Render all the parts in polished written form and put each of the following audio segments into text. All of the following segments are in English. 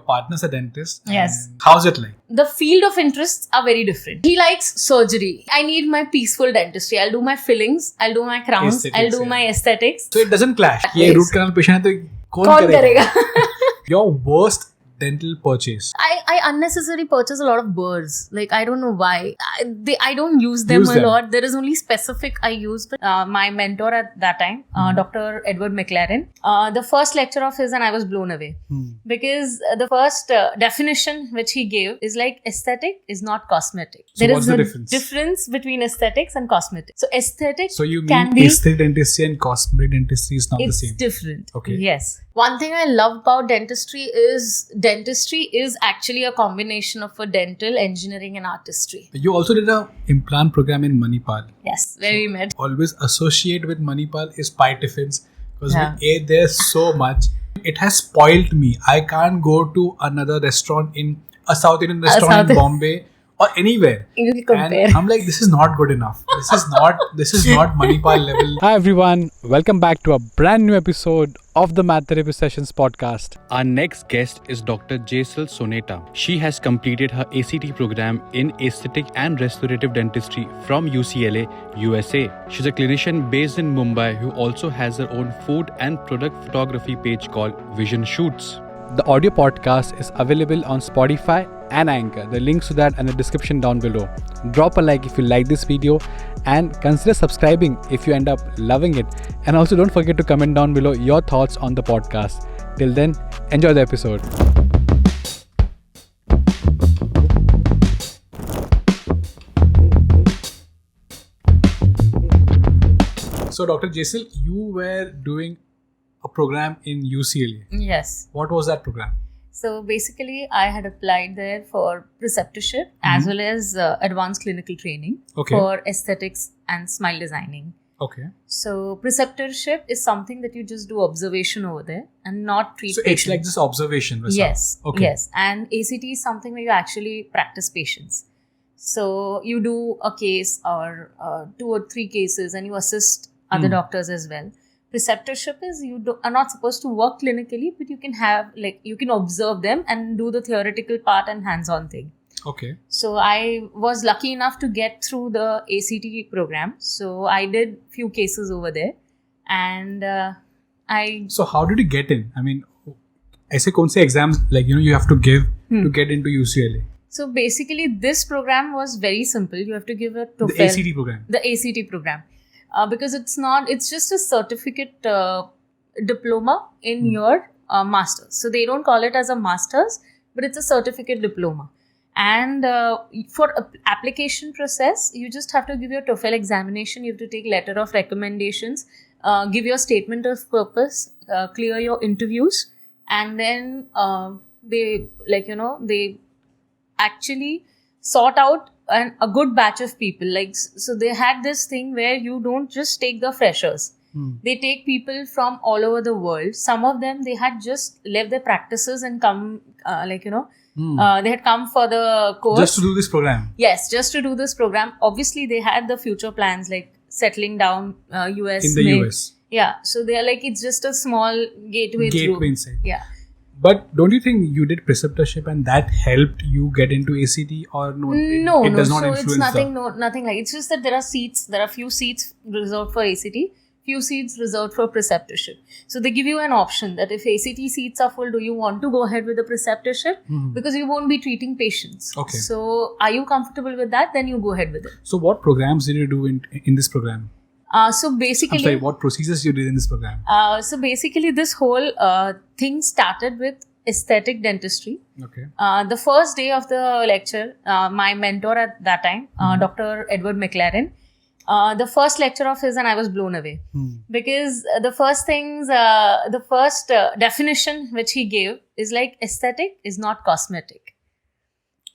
partner's a dentist. Yes. How's it like? The field of interests are very different. He likes surgery. I need my peaceful dentistry. I'll do my fillings. I'll do my crowns. I'll do my aesthetics. So it doesn't clash. ये root canal patient है तो कौन करेगा? Your worst dental purchase? I unnecessarily purchase a lot of burrs. Like, I don't know why. I don't use them a lot. There is only specific I use. But my mentor at that time, Dr. Edward McLaren, the first lecture of his, and I was blown away. Because the first definition which he gave is like aesthetic is not cosmetic. So there what's is the a difference between aesthetics and cosmetics. So aesthetic So you can mean be aesthetic dentistry and cosmetic dentistry is not the same? It's different. Okay. Yes. One thing I love about dentistry is actually a combination of a dental, engineering and artistry. You also did a implant program in Manipal. Yes, where we met. Always associate with Manipal is pie tiffins because we ate there so much. It has spoiled me. I can't go to another restaurant in a South Indian restaurant in Bombay or anywhere. You can compare. And I'm like, this is not good enough. This is not Manipal level. Hi everyone, welcome back to a brand new episode of the MADtherapy Sessions podcast. Our next guest is Dr. Jesal Soneta. She has completed her ACT program in Aesthetics And Restorative Dentistry from UCLA, USA. She's a clinician based in Mumbai who also has her own food and product photography page called Vision Shoots. The audio podcast is available on Spotify and Anchor. The links to that are in the description down below. Drop a like if you like this video and consider subscribing if you end up loving it. And also don't forget to comment down below your thoughts on the podcast. Till then, enjoy the episode. So Dr. Jesal, you were doing a program in UCLA. Yes. What was that program? So basically, I had applied there for preceptorship as well as advanced clinical training for aesthetics and smile designing. Okay. So preceptorship is something that you just do observation over there and not treat patients. So it's like this observation. Yes. Okay. Yes. And ACT is something where you actually practice patients. So you do a case or 2 or 3 cases and you assist other doctors as well. Preceptorship is are not supposed to work clinically, but you can have you can observe them and do the theoretical part and hands-on thing. Okay. So I was lucky enough to get through the ACT program. So I did few cases over there, and So how did you get in? I mean, ऐसे कौन से exams you have to give to get into UCLA? So basically, this program was very simple. You have to give a TOEFL. The ACT program. The ACT program. Because it's just a certificate diploma in your master's. So they don't call it as a master's, but it's a certificate diploma. And for application process, you just have to give your TOEFL examination. You have to take letter of recommendations, give your statement of purpose, clear your interviews, and then they actually sort out a good batch of people. So they had this thing where you don't just take the freshers. They take people from all over the world. Some of them, they had just left their practices and come, they had come for the course. Just to do this program? Yes, just to do this program. Obviously, they had the future plans like settling down US. In the US. Yeah. So they are it's just a small gateway through. Inside. Yeah. But don't you think you did preceptorship and that helped you get into ACT or no? It does not influence. It's nothing. Nothing like. It's just that there are seats. There are few seats reserved for ACT. Few seats reserved for preceptorship. So they give you an option that if ACT seats are full, do you want to go ahead with the preceptorship? Because you won't be treating patients. Okay. So are you comfortable with that? Then you go ahead with it. So what programs did you do in this program? So basically, I'm sorry, what procedures you did in this program? So basically, this whole thing started with aesthetic dentistry. Okay. The first day of the lecture, my mentor at that time, Dr. Edward McLaren, the first lecture of his, and I was blown away because the first definition which he gave is like aesthetic is not cosmetic.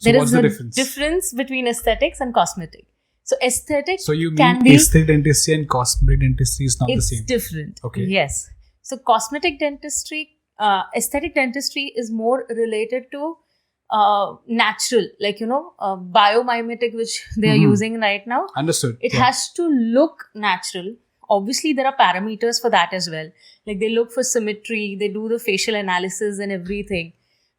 So what's the difference? Difference between aesthetics and cosmetic. So aesthetic So you can mean be aesthetic dentistry and cosmetic dentistry is not the same? It's different. Okay. Yes. So cosmetic dentistry, aesthetic dentistry is more related to natural, biomimetic, which they are using right now. Understood. It has to look natural. Obviously, there are parameters for that as well. Like they look for symmetry, they do the facial analysis and everything.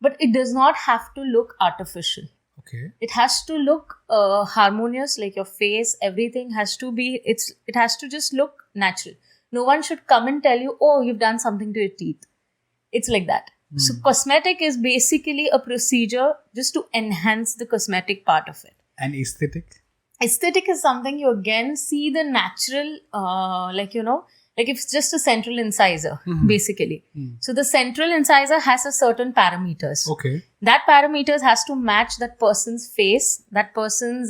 but it does not have to look artificial. Okay. It has to look harmonious, like your face, everything has to be, it has to just look natural. No one should come and tell you, oh, you've done something to your teeth. It's like that. So cosmetic is basically a procedure just to enhance the cosmetic part of it. And aesthetic? Aesthetic is something you again see the natural, like it's just a central incisor, basically. So the central incisor has a certain parameters. Okay. That parameters has to match that person's face, that person's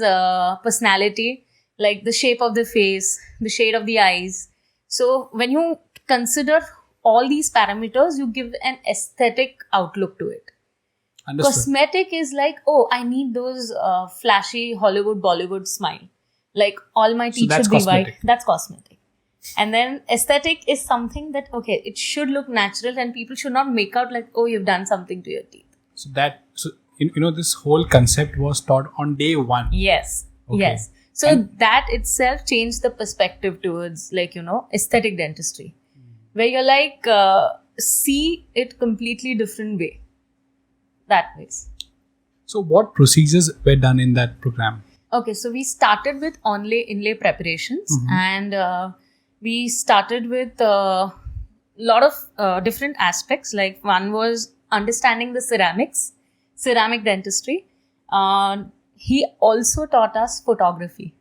personality, like the shape of the face, the shade of the eyes. So when you consider all these parameters, you give an aesthetic outlook to it. Understood. Cosmetic is like, oh, I need those flashy Hollywood, Bollywood smile. Like all my teeth should be white. That's cosmetic. And then aesthetic is something that, okay, it should look natural and people should not make out like, oh, you've done something to your teeth. So this whole concept was taught on day one. Yes. Okay. Yes. So that itself changed the perspective towards aesthetic dentistry. Where you're like, see it completely different way. That ways. So what procedures were done in that program? Okay, so we started with inlay preparations and we started with a lot of different aspects. Like one was understanding the ceramic dentistry. He also taught us photography.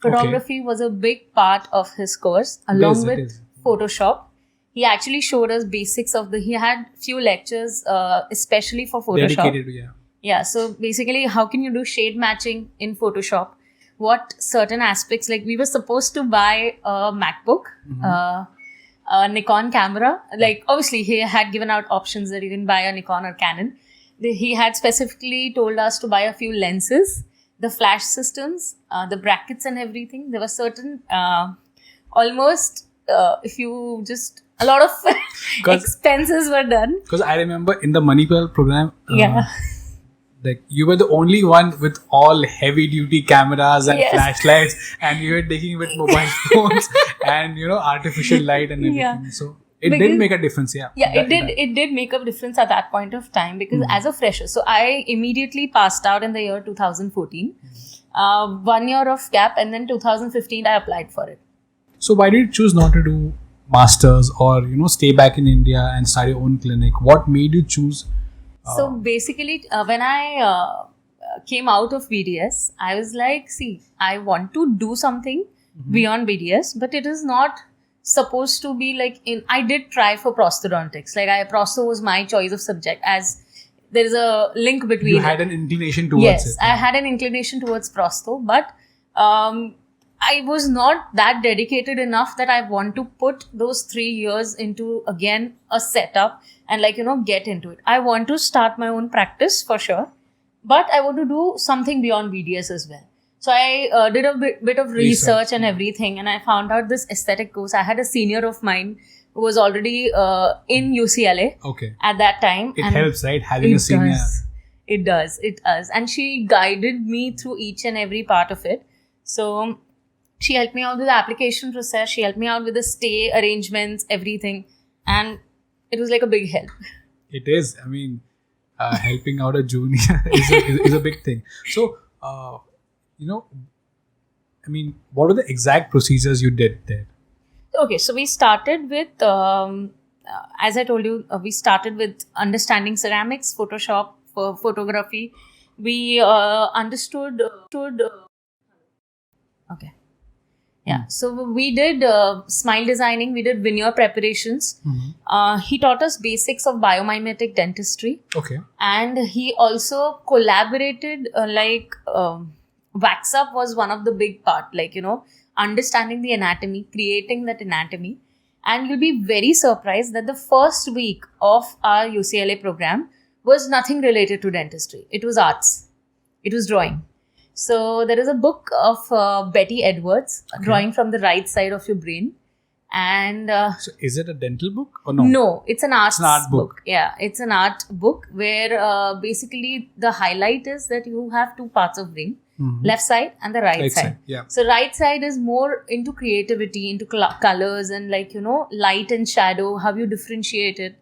Photography was a big part of his course along with Photoshop. He actually showed us basics of he had few lectures especially for Photoshop. Dedicated, Yeah, so basically how can you do shade matching in Photoshop? What certain aspects, like we were supposed to buy a MacBook, a Nikon camera. Like obviously he had given out options that you can buy a Nikon or Canon. He had specifically told us to buy a few lenses, the flash systems, the brackets and everything. There were certain if you just a lot of expenses were done. Because I remember in the Manipal program, like you were the only one with all heavy duty cameras and flashlights, and you were taking with mobile phones and artificial light and everything. So it did make a difference. It did make a difference at that point of time because as a fresher, so I immediately passed out in the year 2014. 1 year of gap, and then 2015 I applied for it. So why did you choose not to do masters or stay back in India and start your own clinic? What made you choose? So basically, when I came out of BDS, I was like, see, I want to do something beyond BDS, but it is not supposed to be like I did try for prosthodontics. Like prosto was my choice of subject, as there is a link between. You had an inclination towards it. Yes, I had an inclination towards prosto, but I was not that dedicated enough that I want to put those 3 years into again a setup and get into it. I want to start my own practice for sure, but I want to do something beyond BDS as well. So I did a bit of research and everything, and I found out this aesthetic course. I had a senior of mine who was already in UCLA at that time. It helps, right? Having a senior. It does. And she guided me through each and every part of it. So she helped me out with the application process. She helped me out with the stay arrangements, everything. And it was like a big help. It is. I mean, helping out a junior is a big thing. So, what were the exact procedures you did there? Okay, so we started with, as I told you, we started with understanding ceramics, Photoshop, photography. We understood. Okay. Yeah, so we did smile designing, we did veneer preparations. He taught us basics of biomimetic dentistry. Okay. And he also collaborated, wax up was one of the big part, understanding the anatomy, creating that anatomy. And you'll be very surprised that the first week of our UCLA program was nothing related to dentistry. It was arts. It was drawing. So there is a book of Betty Edwards, Drawing from the Right Side of Your Brain. And so is it a dental book or no? No, it's an art book. Yeah, it's an art book where basically the highlight is that you have two parts of brain, left side and the right side. Yeah. So right side is more into creativity, into colors and light and shadow, how you differentiate it.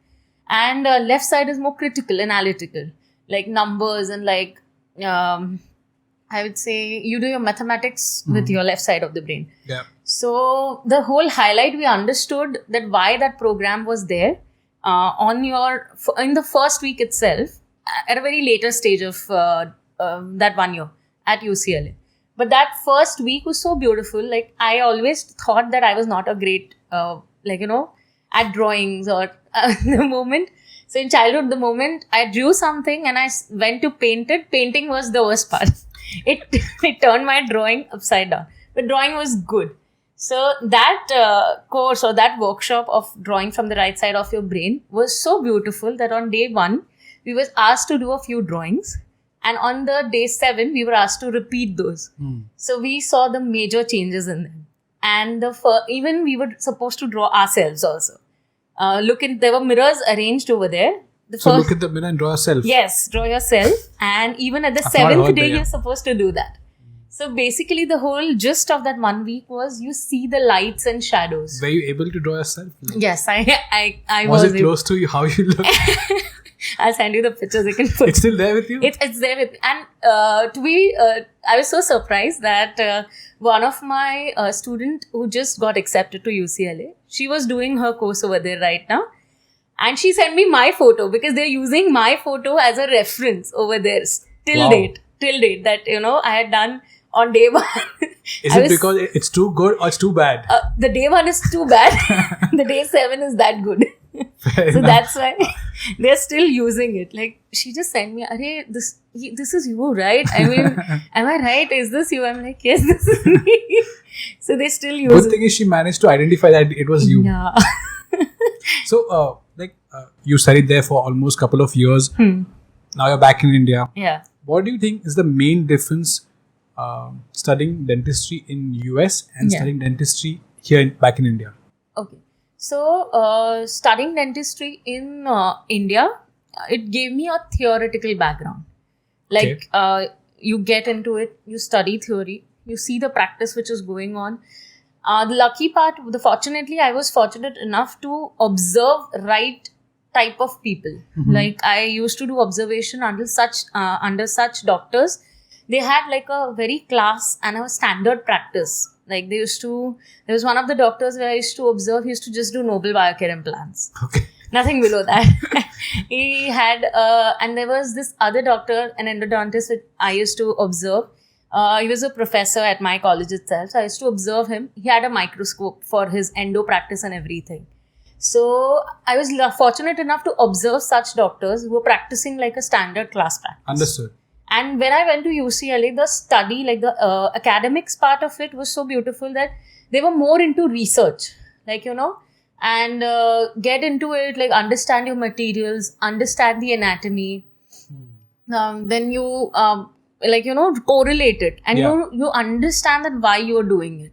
and left side is more critical, analytical, like numbers and like I would say you do your mathematics with your left side of the brain. Yeah. So the whole highlight, we understood that why that program was there in the first week itself, at a very later stage of that 1 year at UCLA. But that first week was so beautiful. Like, I always thought that I was not a great, at drawings or the moment. So in childhood, the moment I drew something and I went to paint it, painting was the worst part. It turned my drawing upside down. But drawing was good. So that course or that workshop of drawing from the right side of your brain was so beautiful that on day 1, we were asked to do a few drawings. And on the day 7, we were asked to repeat those. So we saw the major changes in them. And even we were supposed to draw ourselves also. There were mirrors arranged over there. Look at the mirror and draw yourself. Yes, draw yourself. And even at the 7th day, you're supposed to do that. So basically, the whole gist of that 1 week was you see the lights and shadows. Were you able to draw yourself? Yes, I was it close to you? How you look? I'll send you the pictures. You can put. It's still there with you? It's there with me. And I was so surprised that one of my student who just got accepted to UCLA, she was doing her course over there right now. And she sent me my photo because they're using my photo as a reference over there till date that, I had done on day 1. Is it because it's too good or it's too bad? The day 1 is too bad. The day 7 is that good. So that's why they're still using it. Like, she just sent me, "Arey, this is you, right? I mean, am I right? Is this you?" I'm like, "Yes, this is me." So they still use it. Good thing is she managed to identify that it was you. Yeah. So, you studied there for almost a couple of years. Now you're back in India. Yeah. What do you think is the main difference studying dentistry in US and studying dentistry back in India? Okay. So, studying dentistry in India, it gave me a theoretical background. Like, you get into it, you study theory, you see the practice which is going on. Fortunately, I was fortunate enough to observe right type of people. Like, I used to do observation under such doctors. They had like a very class and a standard practice. Like, there was one of the doctors where I used to observe, he used to just do Nobel Biocare implants. Okay. Nothing below that. He had, and there was this other doctor, an endodontist, which I used to observe. He was a professor at my college itself. So I used to observe him. He had a microscope for his endo practice and everything. So I was fortunate enough to observe such doctors who were practicing like a standard class practice. Understood. And when I went to UCLA, the study, like the academics part of it was so beautiful that they were more into research, and get into it, like understand your materials, understand the anatomy. Then you, correlate it and you understand that why you're doing it.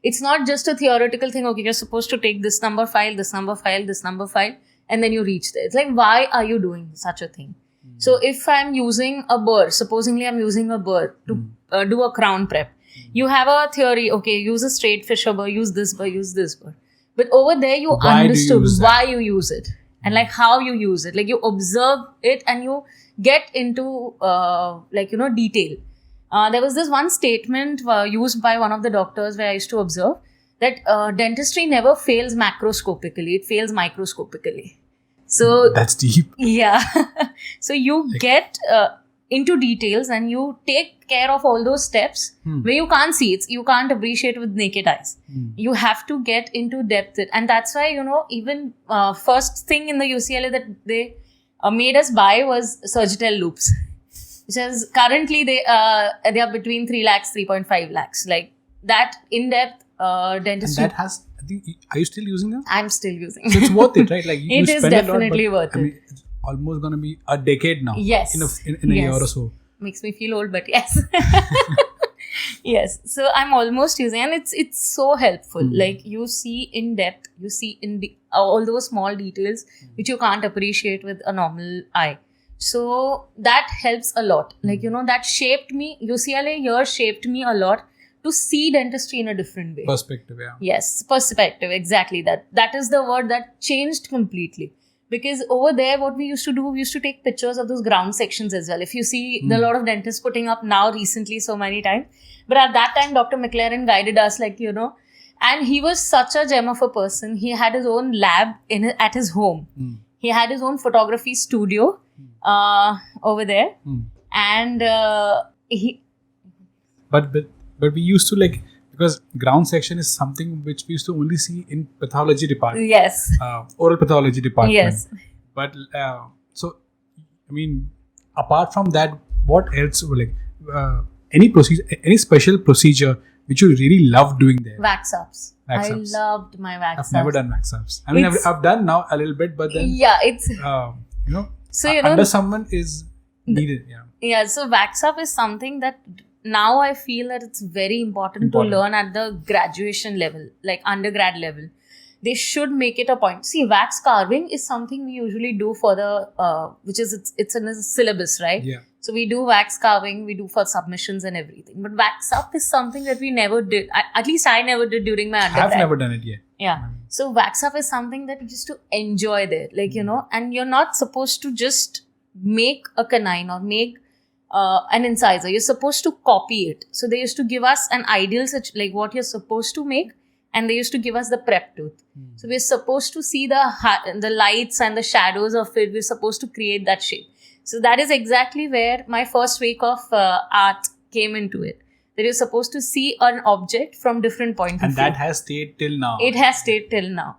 It's not just a theoretical thing. Okay, you're supposed to take this number file, this number file, this number file, and then you reach there. It's like, why are you doing such a thing? So if I'm using a burr, supposingly I'm using a burr to do a crown prep. You have a theory, okay, use a straight fissure burr, use this burr. But over there you understood why you use it and like how you use it. Like, you observe it and you get into detail. There was this one statement used by one of the doctors where I used to observe that dentistry never fails macroscopically, it fails microscopically. So that's deep. Yeah. So you get into details and you take care of all those steps where you can't see it, you can't appreciate with naked eyes. You have to get into depth. And that's why, even first thing in the UCLA that they made us buy was Surgitel loops, which is currently they are between 3 lakhs, 3.5 lakhs. Like, that in-depth dentistry. And that has, I think, are you still using them? I'm still using them. So it's worth it, right? Like, it is definitely worth it. I mean, it's almost going to be a decade now. Yes. In a year or so. Makes me feel old, but yes. Yes. So I'm almost using, and it's so helpful. Like, you see in depth, you see in all those small details which you can't appreciate with a normal eye. So that helps a lot. Like, that shaped me. UCLA year shaped me a lot to see dentistry in a different way. Perspective, yeah. Yes, perspective, exactly that. That is the word that changed completely. Because over there, what we used to do, we used to take pictures of those ground sections as well. If you see, there are a lot of dentists putting up now recently so many times. But at that time, Dr. McLaren guided us, and he was such a gem of a person. He had his own lab at his home. He had his own photography studio over there. And But we used to because ground section is something which we used to only see in pathology department. Yes. Oral pathology department. Yes. But apart from that, what else? Any procedure, any special procedure which you really love doing there? Wax ups. I loved my wax ups. I've never done wax ups. I mean, I've done now a little bit, but then it's under someone is needed. Yeah. So wax up is something that now I feel that it's very important to learn at the graduation level, like undergrad level. They should make it a point. See, wax carving is something we usually do for the, which is, it's in a syllabus, right? Yeah. So we do wax carving, we do for submissions and everything. But wax up is something that we never did. At least I never did during my undergrad. I've never done it yet. Yeah. So wax up is something that you just to enjoy there. And you're not supposed to just make a canine or make an incisor. You're supposed to copy it. So they used to give us an ideal such like what you're supposed to make, and they used to give us the prep tooth. So we're supposed to see the lights and the shadows of it. We're supposed to create that shape. So that is exactly where my first week of art came into it. That you're supposed to see an object from different points of view. And that has stayed till now. It has stayed till now.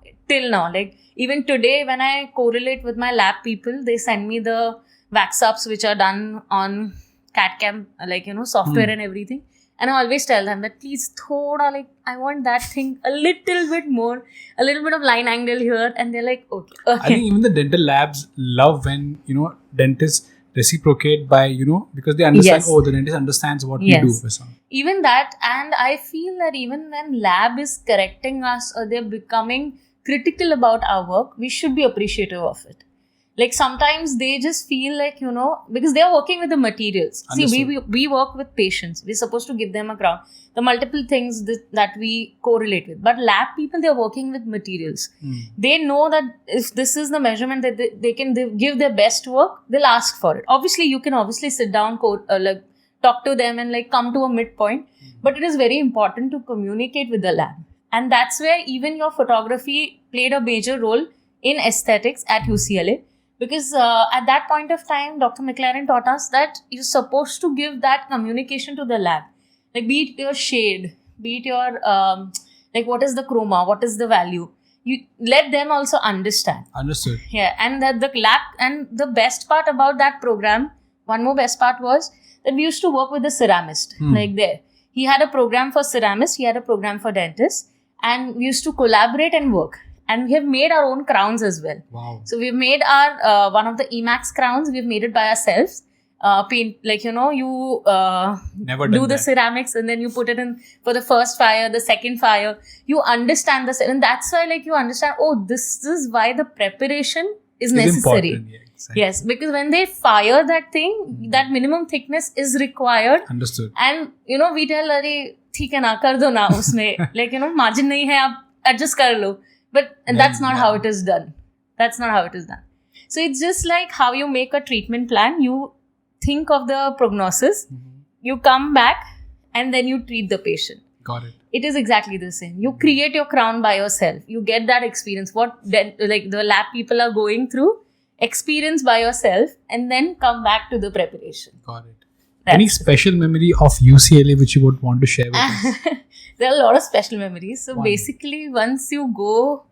Like even today when I correlate with my lab people, they send me the wax ups which are done on CAD-CAM, software and everything. And I always tell them that please, I want that thing a little bit more, a little bit of line angle here. And they're like, okay. I think even the dental labs love when, dentists reciprocate by, because they understand, the dentist understands what we do. Even that, and I feel that even when lab is correcting us or they're becoming critical about our work, we should be appreciative of it. Like sometimes they just feel like, because they're working with the materials. Understood. See, we work with patients. We're supposed to give them a crown. The multiple things that we correlate with. But lab people, they're working with materials. They know that if this is the measurement that they can give their best work, they'll ask for it. Obviously, you can sit down, talk to them and come to a midpoint. But it is very important to communicate with the lab. And that's where even your photography played a major role in aesthetics at UCLA. Because at that point of time, Dr. McLaren taught us that you're supposed to give that communication to the lab. Like be it your shade, be it your, what is the chroma, what is the value. You let them also understand. Understood. Yeah, and that the lab, and the best part about that program, one more best part was that we used to work with the ceramist. He had a program for ceramists, he had a program for dentists, and we used to collaborate and work. And we have made our own crowns as well. Wow. So we've made our, one of the Emax crowns, we've made it by ourselves. Paint, you Never do done the that. ceramics and then you put it in for the first fire, the second fire. You understand and that's why you understand, this is why the preparation is necessary. Important. Yeah, exactly. Yes, because when they fire that thing, that minimum thickness is required. Understood. And, we tell, theek hai na, kar do na usme. Margin nahi hai, aap adjust kar lo. But that's not how it is done. That's not how it is done. So it's just like how you make a treatment plan. You think of the prognosis, you come back and then you treat the patient. Got it. It is exactly the same. You create your crown by yourself. You get that experience. What the lab people are going through, experience by yourself and then come back to the preparation. Got it. Any special memory of UCLA which you would want to share with us? There are a lot of special memories. So Wow. basically, once you go,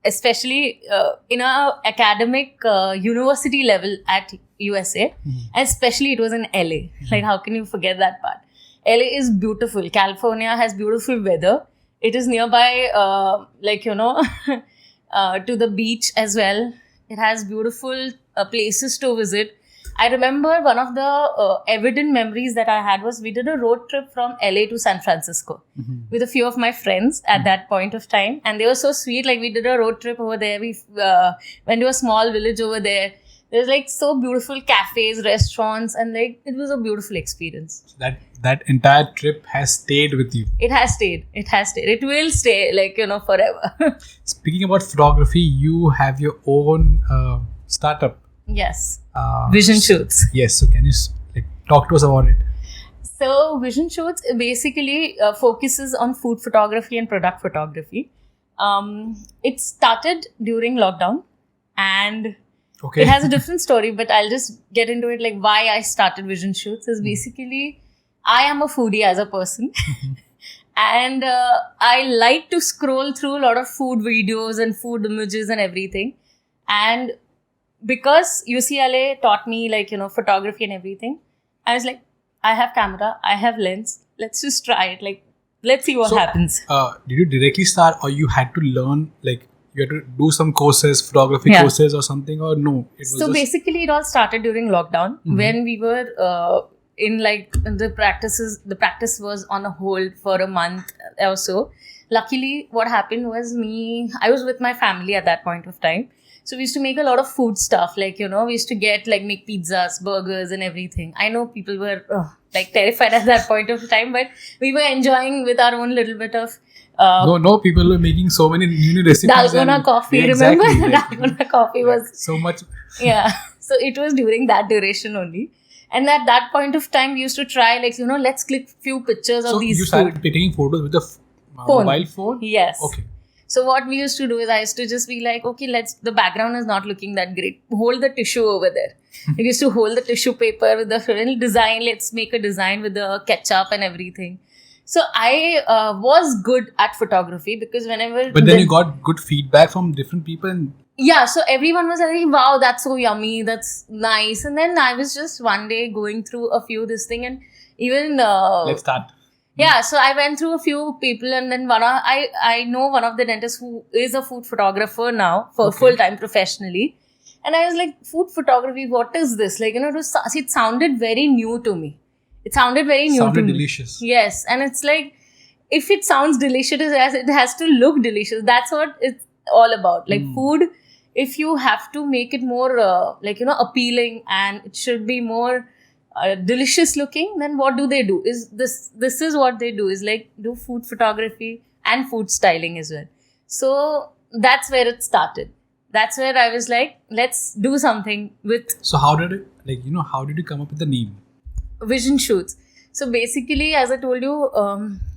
especially in a academic university level at USA, especially it was in LA. How can you forget that part? LA is beautiful. California has beautiful weather. It is nearby, to the beach as well. It has beautiful places to visit. I remember one of the evident memories that I had was we did a road trip from LA to San Francisco with a few of my friends at that point of time. And they were so sweet. We did a road trip over there. We went to a small village over there. There's like so beautiful cafes, restaurants, and like it was a beautiful experience. That entire trip has stayed with you. It has stayed. It will stay, like, forever. Speaking about photography, you have your own startup. Yes. Vision Shoots. Yes. So can you talk to us about it? So Vision Shoots basically focuses on food photography and product photography. It started during lockdown, and it has a different story, but I'll just get into it. Like, why I started Vision Shoots is basically I am a foodie as a person. And I like to scroll through a lot of food videos and food images and everything. And because UCLA taught me photography and everything, I was like, I have camera, I have lens. Let's just try it. Like, let's see what happens. Did you directly start, or you had to learn, like, you had to do some courses, photography courses or something, or no? Basically, it all started during lockdown when we were in the practice was on a hold for a month or so. Luckily, what happened was I was with my family at that point of time. So we used to make a lot of food stuff. Like, we used to get make pizzas, burgers and everything. I know people were terrified at that point of time, but we were enjoying with our own little bit of no, people were making so many new recipes. Dalgona coffee, remember? Dalgona coffee was so much. Yeah. So it was during that duration only. And at that point of time, we used to try let's click few pictures of these. So you started taking photos with the mobile phone? Yes. Okay. So what we used to do is I used to just be like, okay, the background is not looking that great. Hold the tissue over there. We used to hold the tissue paper with the design. Let's make a design with the ketchup and everything. So I was good at photography because whenever... But then you got good feedback from different people and... Yeah, so everyone was like, wow, that's so yummy, that's nice. And then I was just one day going through a few this thing and even... Let's start. Yeah, so I went through a few people and then I know one of the dentists who is a food photographer now for full-time professionally. And I was like, food photography, what is this? It sounded very new to me. It sounded very new to me. Sounded delicious. Yes, and it's like, if it sounds delicious, it has to look delicious. That's what it's all about. Like food, if you have to make it more appealing and it should be more delicious looking, then what do they do? This is what they do, is do food photography and food styling as well. So that's where it started. That's where I was like, let's do something with... So how did it, how did you come up with the name? Vision Shoots. So basically, as I told you,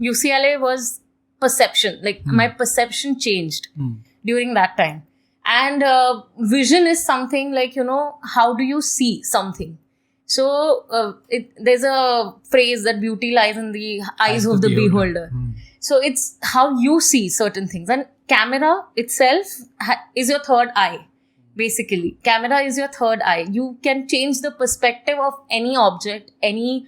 UCLA was perception. My perception changed during that time. And vision is something how do you see something? So there's a phrase that beauty lies in the eyes of the beholder. So it's how you see certain things. And camera itself is your third eye. Basically, camera is your third eye. You can change the perspective of any object, any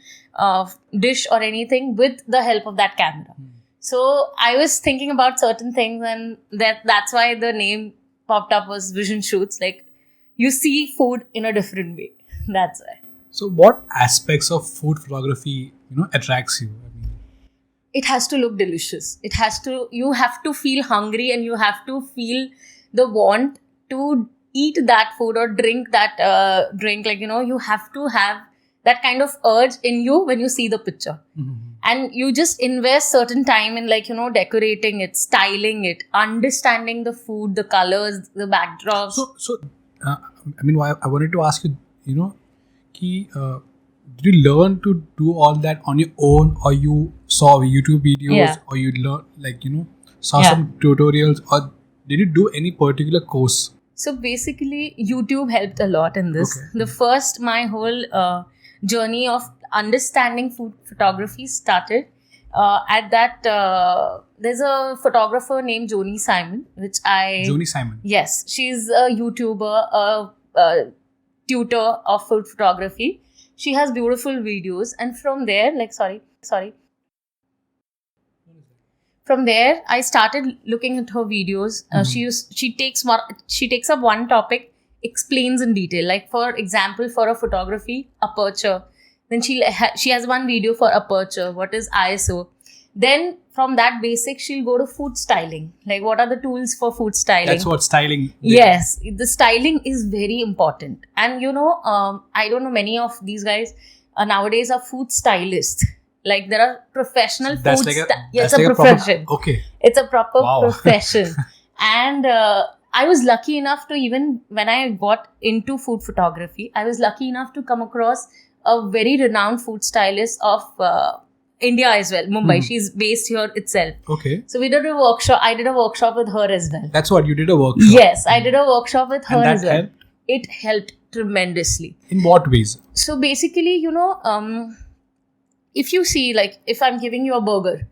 dish or anything with the help of that camera. So I was thinking about certain things, and that's why the name popped up was Vision Shoots. You see food in a different way. That's why. So what aspects of food photography, attracts you? It has to look delicious. You have to feel hungry and you have to feel the want to eat that food or drink that drink. You have to have that kind of urge in you when you see the picture. And you just invest certain time in decorating it, styling it, understanding the food, the colors, the backdrops. I wanted to ask you, did you learn to do all that on your own, or you saw YouTube videos, or you learned, saw some tutorials, or did you do any particular course? So basically, YouTube helped a lot in this. My whole journey of understanding food photography started at that. There's a photographer named Joni Simon, Joni Simon. Yes, she's a YouTuber, a tutor of food photography. She has beautiful videos, and from there, From there, I started looking at her videos. She takes up one topic, explains in detail. For example, for a photography, aperture. Then she has one video for aperture. What is ISO? Then from that basic, she'll go to food styling. Like, what are the tools for food styling? That's what styling. Yes, the styling is very important. And I don't know, many of these guys nowadays are food stylists. Like, there are professional food it's a profession. Okay. It's a proper profession. And I was lucky enough to, even when I got into food photography, I was lucky enough to come across a very renowned food stylist of India as well, Mumbai. She's based here itself. Okay. So we did a workshop. I did a workshop with her as well. That's what you did, a workshop? Yes, I did a workshop with her as well. Helped? It helped tremendously. In what ways? So basically, if you see, like, if I'm giving you a burger,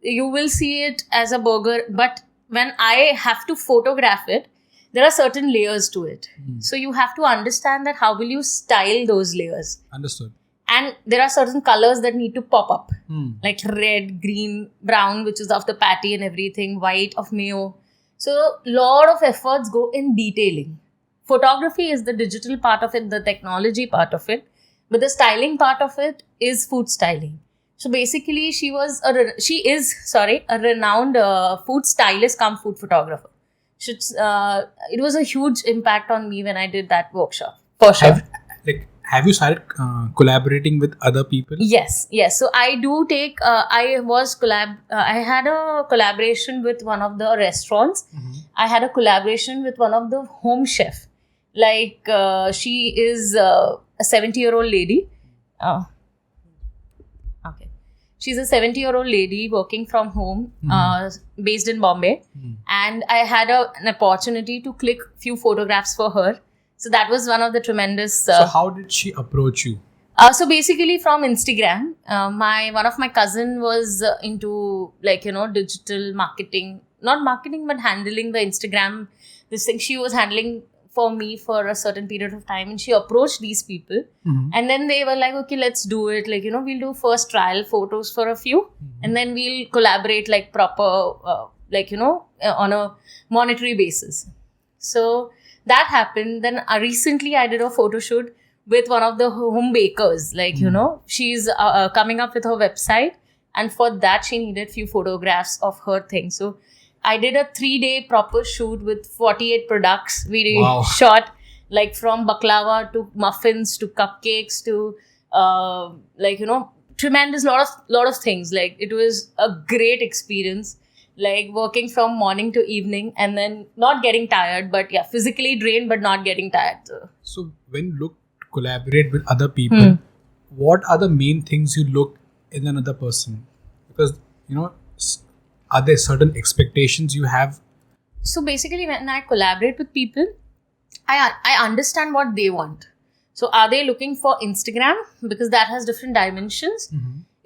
you will see it as a burger, but when I have to photograph it, there are certain layers to it. So you have to understand that how will you style those layers. Understood. And there are certain colors that need to pop up, like red, green, brown, which is of the patty and everything, white of mayo. So lot of efforts go in detailing. Photography is the digital part of it, the technology part of it, but the styling part of it is food styling. So basically, she is a renowned food stylist cum food photographer. It was a huge impact on me when I did that workshop, for sure. Have you started collaborating with other people? Yes. So I do take. I had a collaboration with one of the restaurants. I had a collaboration with one of the home chef. Like, she is a 70-year-old lady. Okay. She's a 70-year-old lady working from home, based in Bombay. And I had an opportunity to click few photographs for her. So that was one of the tremendous... so how did she approach you? So basically from Instagram. One of my cousin was into digital marketing. Not marketing, but handling the Instagram. This thing she was handling for me for a certain period of time, and she approached these people, and then they were like, okay, let's do it, we'll do first trial photos for a few, and then we'll collaborate like proper on a monetary basis. So that happened. Then recently I did a photo shoot with one of the home bakers, she's coming up with her website, and for that she needed few photographs of her thing. So I did a 3-day proper shoot with 48 products. We shot from baklava to muffins to cupcakes to tremendous lot of things. It was a great experience. Working from morning to evening, and then not getting tired, but physically drained but not getting tired. So when you look to collaborate with other people, what are the main things you look in another person? Because are there certain expectations you have? So basically, when I collaborate with people, I understand what they want. So are they looking for Instagram? Because that has different dimensions.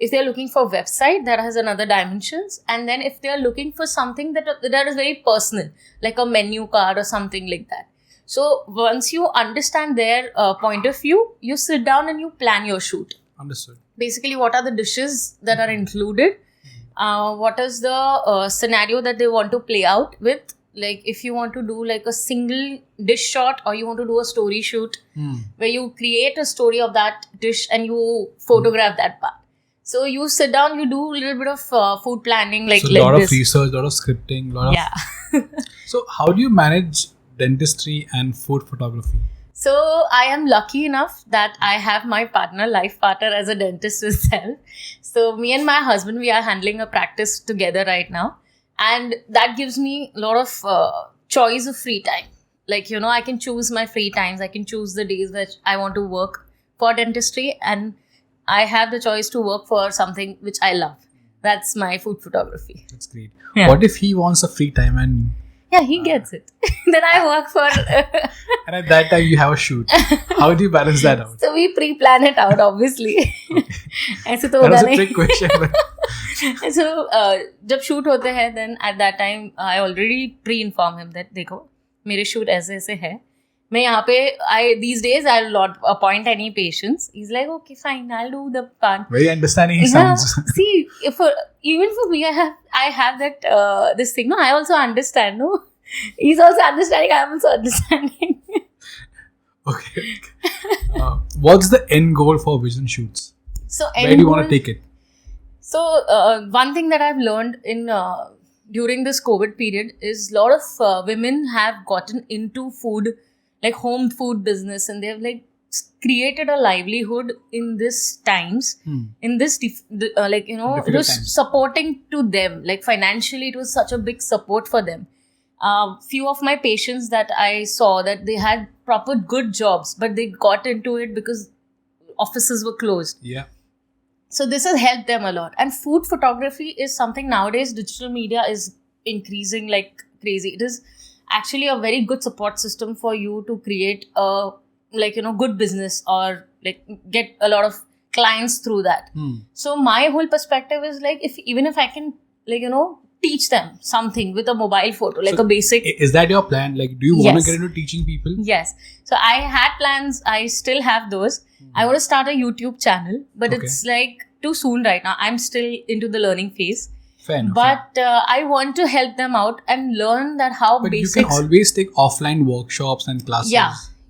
If they're looking for website, that has another dimensions. And then if they're looking for something that is very personal, like a menu card or something like that. So once you understand their point of view, you sit down and you plan your shoot. Understood. Basically, what are the dishes that are included? What is the scenario that they want to play out with? If you want to do a single dish shot, or you want to do a story shoot where you create a story of that dish and you photograph that part. So you sit down, you do a little bit of food planning, so a lot of research, a lot of scripting, So how do you manage dentistry and food photography? So I am lucky enough that I have my life partner as a dentist itself. So me and my husband, we are handling a practice together right now. And that gives me a lot of choice of free time. I can choose my free times. I can choose the days that I want to work for dentistry. And I have the choice to work for something which I love. That's my food photography. That's great. Yeah. What if he wants a free time and... Yeah, he gets it. Then I work for... And at that time, you have a shoot. How do you balance that out? So we pre-plan it out, obviously. That was a trick question. So, जब shoot होते हैं, then at that time, I already pre-inform him that, देखो, मेरे shoot ऐसे है. मैं यहाँ पे, these days, I'll not appoint any patients. He's like, okay, fine, I'll do the part. Very understanding he sounds. See, even for me, I have that, this thing, no? I also understand, no? He's also understanding, I'm also understanding. Okay. What's the end goal for vision shoots? So where do you want to take it? So one thing that I've learned in during this COVID period is a lot of women have gotten into food, like home food business, and they've like created a livelihood in this times, in this like, you know, Difficult it was times. supporting to them, like financially it was such a big support for them. Few of my patients that I saw that they had proper good jobs, but they got into it because offices were closed. Yeah. So this has helped them a lot. And food photography is something nowadays digital media is increasing like crazy. It is actually a very good support system for you to create a, like, you know, good business or like get a lot of clients through that. So my whole perspective is like, even if I can, like, you know, teach them something with a mobile photo, like a basic. Is that your plan? Like, do you want Yes. to get into teaching people? Yes. So I had plans. I still have those. I want to start a YouTube channel, but Okay. it's like too soon right now. I'm still into the learning phase. Fair enough. But I want to help them out and learn that how But basics. you can always take offline workshops and classes.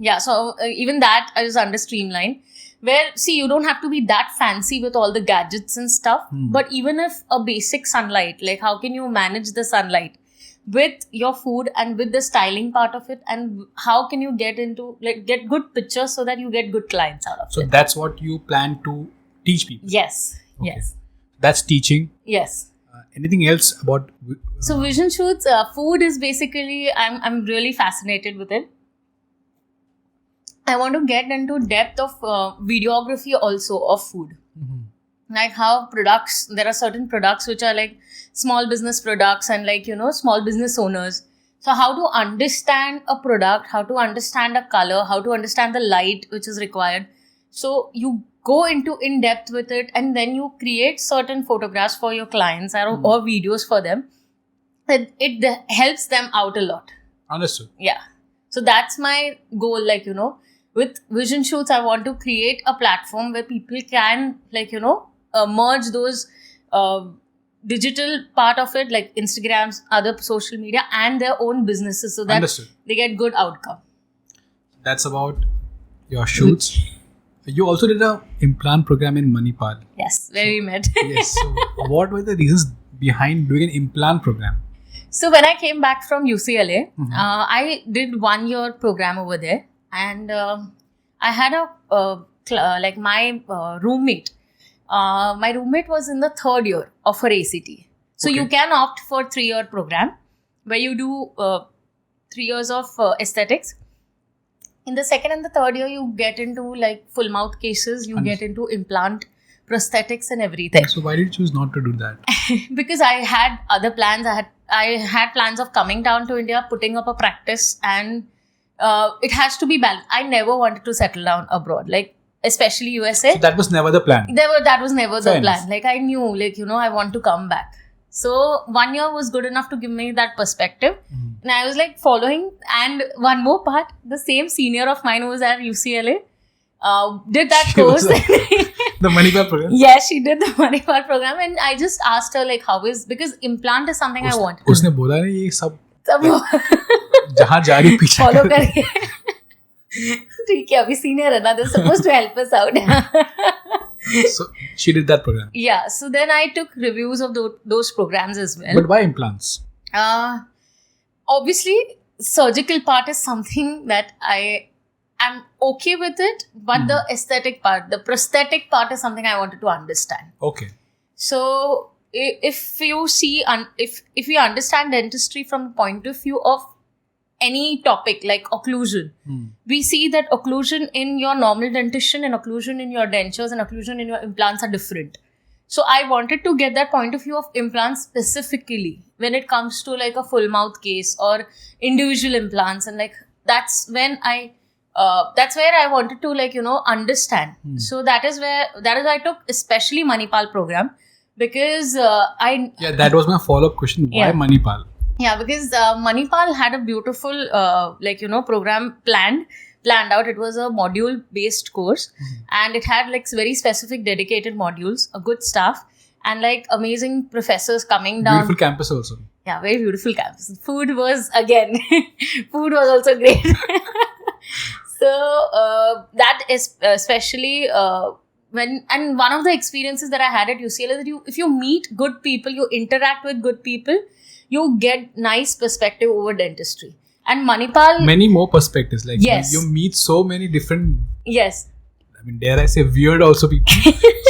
Yeah. So even that is under Streamline, where, see, you don't have to be that fancy with all the gadgets and stuff. But even if a basic sunlight, like how can you manage the sunlight with your food and with the styling part of it, and how can you get into, like, get good pictures so that you get good clients out of So it. that's what you plan to teach people. Yes. Okay. Yes. That's teaching. Yes. Anything else about? So vision shoots, food is basically, I'm really fascinated with it. I want to get into depth of videography also of food. Like how products, there are certain products which are like small business products and, like, you know, small business owners. So how to understand a product, how to understand a color, how to understand the light which is required. So you go into in depth with it, and then you create certain photographs for your clients or videos for them. It helps them out a lot. Understood. Yeah. So that's my goal. Like, you know, with vision shoots, I want to create a platform where people can, like, you know, merge those digital part of it, like Instagrams, other social media, and their own businesses, so that Understood. they get good outcome. That's about your shoots. You also did a implant program in Manipal. Yes, where we met. Yes. So what were the reasons behind doing an implant program? So when I came back from UCLA, I did 1 year program over there, and I had my roommate. My roommate was in the 3rd year of her ACT. So Okay. you can opt for 3-year program where you do 3 years of aesthetics. In the 2nd and the 3rd year, you get into like full mouth cases, you get into implant, prosthetics and everything. So why did you choose not to do that? Because I had other plans. I had plans of coming down to India, putting up a practice, and it has to be balanced. I never wanted to settle down abroad, like especially USA. So that was never the plan. That was never the Fair plan. enough. Like I knew, like, you know, I want to come back. So 1 year was good enough to give me that perspective. And I was like following. And one more part, the same senior of mine who was at UCLA did that She was course. The Manipal program. Yeah, she did the Manipal program, and I just asked her like, how is, because implant is something I want. उसने बोला नहीं ये सब सब जहाँ जा रही पीछे follow कर। करिए. ठीक है, अभी senior है ना, they're supposed to help us out. So she did that program. Yeah, so then I took reviews of those programs as well. But why implants? Obviously, surgical part is something that I am okay with it, but the aesthetic part, the prosthetic part is something I wanted to understand. Okay. So if you see, if you understand dentistry from the point of view of any topic like occlusion, we see that occlusion in your normal dentition and occlusion in your dentures and occlusion in your implants are different. So I wanted to get that point of view of implants specifically when it comes to like a full mouth case or individual implants, and like that's when that's where I wanted to, like, you know, understand. So that is why I took especially Manipal program, because That was my follow-up question. Why Yeah. Manipal? Yeah, because Manipal had a beautiful, like, you know, program planned out. It was a module-based course, and it had like very specific dedicated modules, a good staff, and like amazing professors coming down. Beautiful campus also. Yeah, very beautiful campus. Food was also great. So that is especially and one of the experiences that I had at UCLA that if you meet good people, you interact with good people, you get nice perspective over dentistry. And Manipal, many more perspectives. Like yes, you meet so many different. Yes. I mean, dare I say weird also people.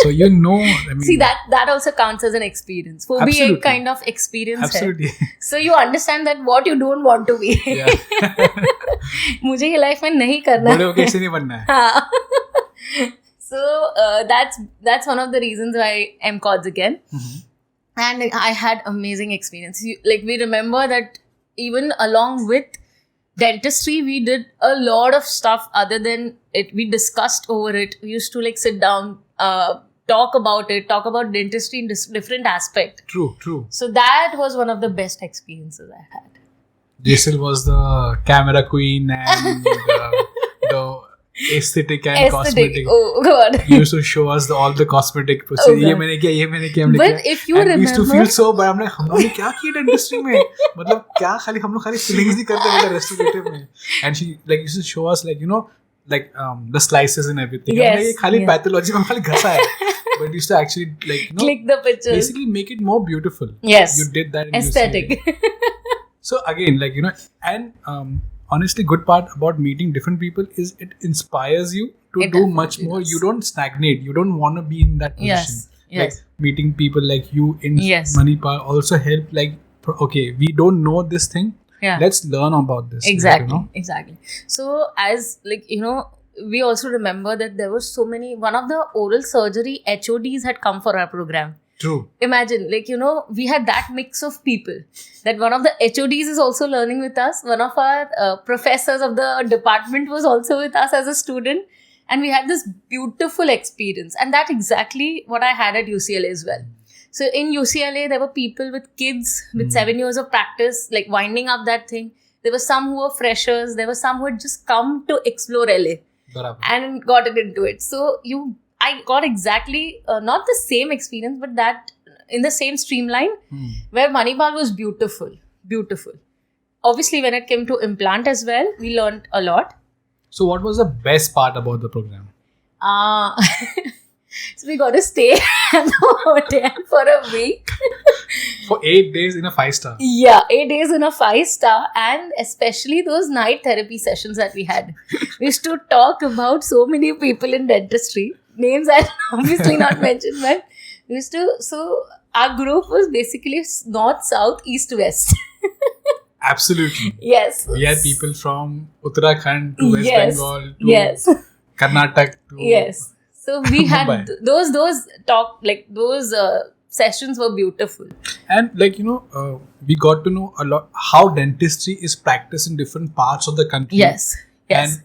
So I mean, see that also counts as an experience. For me, a kind of experience. Absolutely. So you understand that what you don't want to be. Yeah. मुझे ये life में नहीं करना. बड़े होके ऐसे नहीं बनना है. So that's one of the reasons why MCODs again. Mm-hmm. And I had amazing experience. Like we remember that even along with dentistry, we did a lot of stuff other than it. We discussed over it. We used to like sit down, talk about dentistry in different aspects. True. So that was one of the best experiences I had. Jesal was the camera queen and the aesthetic and cosmetic. Oh God! You used to show us all the cosmetic procedure. ये मैंने किया. But if you remember, we used to feel so bad. हम लोगों ने क्या किया dentistry में? मतलब क्या हम लोग खाली fillings ही करते हैं restorative में. And she like used to show us like the slices and everything. Yes. ये खाली pathology में खाली घसा है. But you used to actually click the pictures. Basically make it more beautiful. Yes. You did that in aesthetic. So again, and honestly, good part about meeting different people is it inspires you to do much more. Does. You don't stagnate. You don't want to be in that position. Yes. Like meeting people like you in Manipal also help. Like, okay, we don't know this thing. Yeah. Let's learn about this. Exactly. So as we also remember that there was so many. One of the oral surgery HODs had come for our program. True. Imagine, we had that mix of people. That one of the HODs is also learning with us. One of our professors of the department was also with us as a student. And we had this beautiful experience. And that's exactly what I had at UCLA as well. So in UCLA, there were people with kids with 7 years of practice, like winding up that thing. There were some who were freshers. There were some who had just come to explore LA. Barabar. And gotten into it. So I got exactly not the same experience, but that in the same streamline where Manipal was beautiful. Obviously, when it came to implant as well, we learned a lot. So what was the best part about the program? So we got to stay at the hotel for a week. For 8 days in a 5-star. Yeah, 8 days in a 5-star, and especially those night therapy sessions that we had. We used to talk about so many people in dentistry. Names I'll obviously not mention, but we used to. So our group was basically north, south, east, west. Talk. Yes. We had people from Uttarakhand to West Bengal to Karnataka to Yes. So we had those talk, like those sessions were beautiful. And we got to know a lot how dentistry is practiced in different parts of the country. Yes. And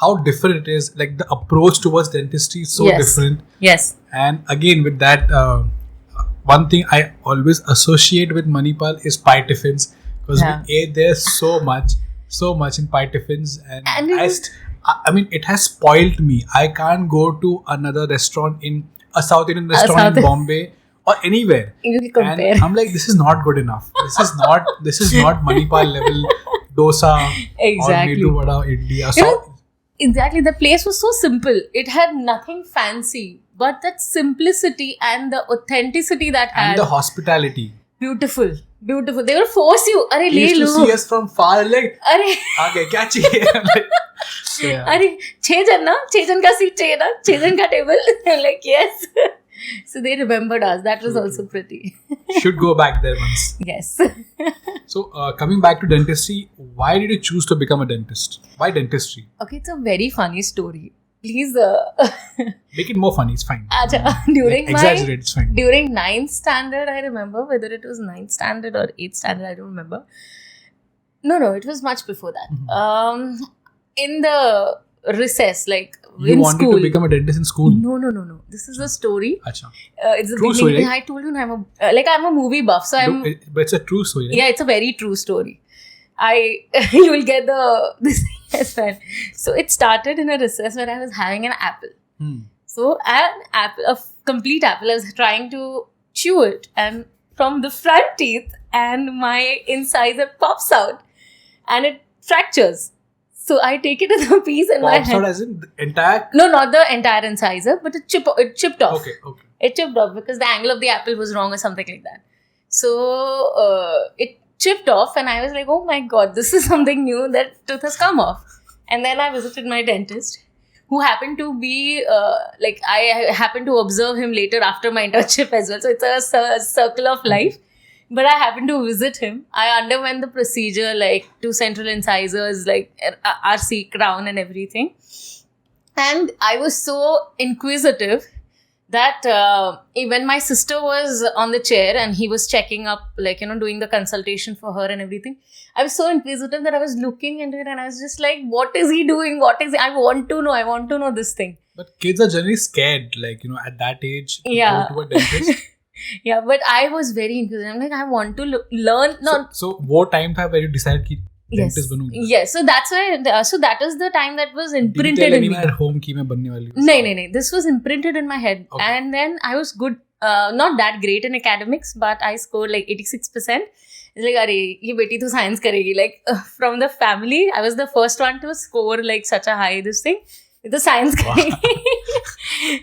how different it is. Like the approach towards dentistry is so different. Yes. And again with that, one thing I always associate with Manipal is pie tiffins. Because we ate there so much in pie tiffins. And I mean, it has spoiled me. I can't go to another restaurant in a South Indian restaurant in Bombay or anywhere. And I'm like, this is not good enough. This is not Manipal level dosa or medu vada idli. Exactly. The place was so simple. It had nothing fancy, but that simplicity and the authenticity that had. And the hospitality. Beautiful. They will force you. Arey, he used to see us from far, like, Arey, kya chahiye? Arey, 6 jan ka seat chahiye na? 6 jan ka table? Like, yes. So they remembered us. That was also pretty. Should go back there once. Yes. So, coming back to dentistry, why did you choose to become a dentist? Why dentistry? Okay, it's a very funny story. Please make it more funny. It's fine. Exaggerate. It's fine. During 9th standard, I remember whether it was 9th standard or 8th standard. I don't remember. No, it was much before that. Mm-hmm. In the recess, like you in wanted school. to become a dentist in school? No. This is a story. Achha. It's a true beginning. Story, right? I told you, I'm a movie buff, so but it's a true story. Right? Yeah, it's a very true story. You will get this. Yes, fine. So it started in a recess where I was having an apple. So a complete apple. I was trying to chew it, and from the front teeth and my incisor pops out, and it fractures. So I take it as a piece in my Pops head. out as in the entire? No, not the entire incisor, but it chipped off. Okay. It chipped off because the angle of the apple was wrong or something like that. So it chipped off, and I was like, oh my god, this is something new, that tooth has come off. And then I visited my dentist, who happened to be I happened to observe him later after my internship as well. So it's a circle of life. But I happened to visit him. I underwent the procedure, like 2 central incisors, like RC crown and everything. And I was so inquisitive that when my sister was on the chair and he was checking up, doing the consultation for her and everything, I was so inquisitive that I was looking into it and I was just like, what is he doing? I want to know this thing. But kids are generally scared, at that age, to Yeah. go to a dentist. Yeah, but I was very inquisitive. I'm like, I want to learn. No. So what time tha where you decided ki dentist banunga? Yes. So that's why. So that is the time that was Did you imprinted tell in me. anyone at home ki main banne wali hu? No. This was imprinted in my head. Okay. And then I was good, not that great in academics, but I scored like 86%. It's like, arey, ye beti to science karegi. Like from the family, I was the first one to score like such a high this thing. The science karegi.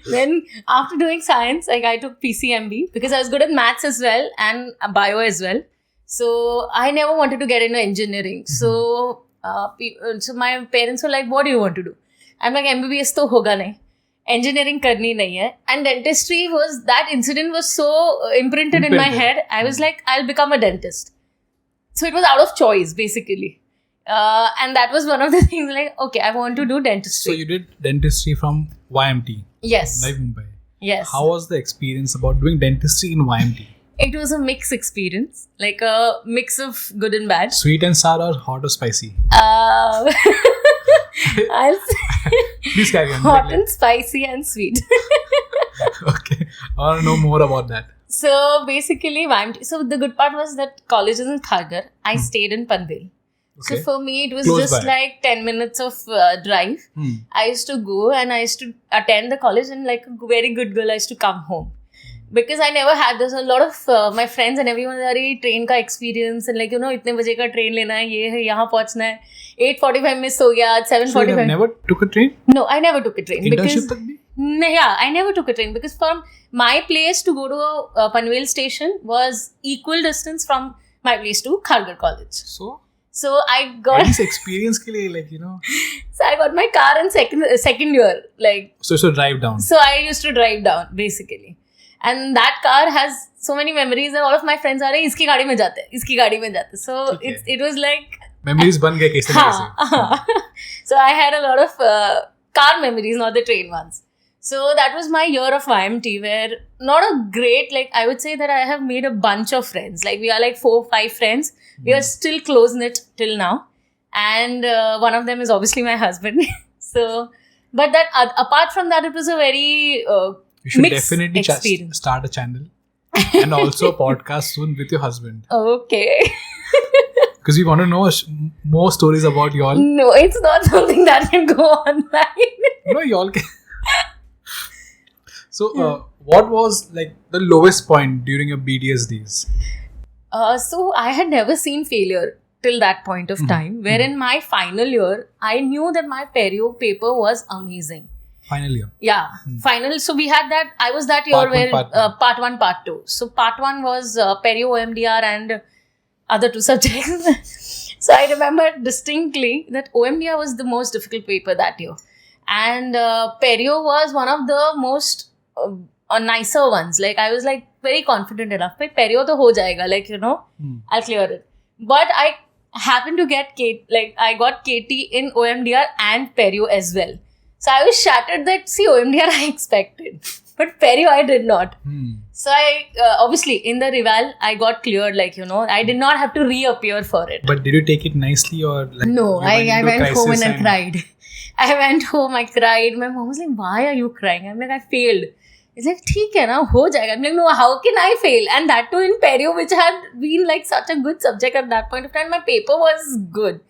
Then after doing science, I took PCMB because I was good at maths as well and bio as well. So I never wanted to get into engineering. So my parents were like, what do you want to do? I'm like, MBBS to hoga nahi. Engineering karni nahi hai. And dentistry that incident was so imprinted in my head. I was like, I'll become a dentist. So it was out of choice, basically. And that was one of the things, like, okay, I want to do dentistry. So you did dentistry from YMT? Yes. Like Mumbai? Yes. How was the experience about doing dentistry in YMT? It was a mixed experience, like a mix of good and bad. Sweet and sour or hot or spicy? I'll say Please carry on. hot and spicy and sweet. Okay. I want to know more about that. So basically, so the good part was that college is in Kharghar. I stayed in Panvel. Okay. So for me, it was Close just by. like 10 minutes of drive. I used to go and I used to attend the college, and like a very good girl, I used to come home. Because I never had this. A lot of my friends and everyone are train ka experience and itne baje ka train lena hai, ye hai, yahan pahunchna hai. 8:45 miss ho gaya, 7:45. So you have never took a train? No, I never took a train. Internship tak bhi? Yeah, I never took a train because from my place to go to Panvel station was equal distance from my place to Kharghar College. So I got At least experience ke liye, So I got my car in second year, So you should drive down. So I used to drive down basically, and that car has so many memories, and all of my friends are iski gaadi mein jate. So Okay. it was like Memories ban gaye kaise na kaise. So I had a lot of car memories, not the train ones. So that was my year of YMT, where not a great, I would say that I have made a bunch of friends. We are 4-5 friends. We are still close-knit till now. And one of them is obviously my husband. So, but that apart from that, it was a very You should mixed definitely experience. start a channel and also a podcast soon with your husband. Okay. Because we want to know more stories about y'all. No, it's not something that can go online. Y'all can. So, what was the lowest point during your BDS days? So I had never seen failure till that point of time, where in my final year, I knew that my perio paper was amazing. Final year. Yeah, final. So we had that. I was that year Part one, where part two. part 1, part 2. So part 1 was perio, OMDR and other 2 subjects. So I remember distinctly that OMDR was the most difficult paper that year. And perio was one of the most nicer ones. I was very confident enough. Perio to ho jayega, I'll clear it. But I happened to get I got KT in OMDR and perio as well. So I was shattered that, OMDR I expected, but perio I did not. So I, obviously in the reval, I got cleared, I did not have to reappear for it. But did you take it nicely or No, I went home and I cried. I went home, I cried. My mom was like, why are you crying? I'm like, I failed. It's like, theek hai na, ho jayega. I'm like, no, how can I fail? And that too in perio, which had been such a good subject at that point of time. My paper was good.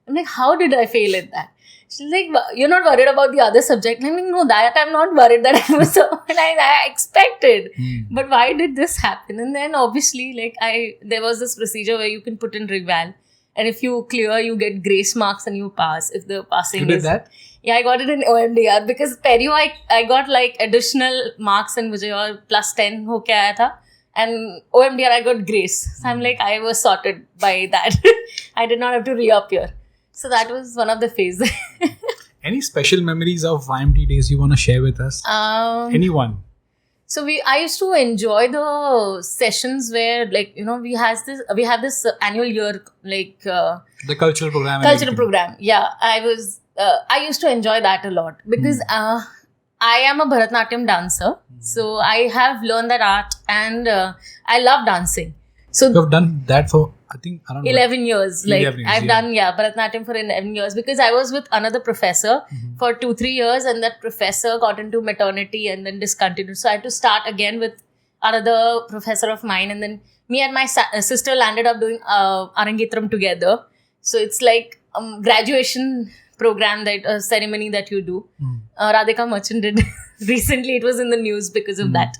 I'm like, how did I fail at that? She's like, you're not worried about the other subject. I'm like, no, that I'm not worried that I was so, I expected. But why did this happen? And then obviously, there was this procedure where you can put in reval. and if you clear, you get grace marks and you pass. If the passing You did that? Yeah, I got it in OMDR because Perio I got like additional marks and मुझे और +10 होके आया था, and OMDR I got grace. So I'm like, I was sorted by that. I did not have to reappear. So that was one of the phases. Any special memories of YMT days you want to share with us? Anyone? So I used to enjoy the sessions where, like, you know, we have this annual year, like The cultural program. Program. Yeah, I used to enjoy that a lot because I am a Bharatanatyam dancer. So I have learned that art, and I love dancing. So you have done that for, I think, around 11 years. Like 11 years, I've done Bharatanatyam for 11 years because I was with another professor for 2-3 years, and that professor got into maternity and then discontinued. So I had to start again with another professor of mine, and then me and my sister landed up doing Arangitram together. So it's like graduation program, that ceremony that you do. Radhika Merchant did recently. It was in the news because of that.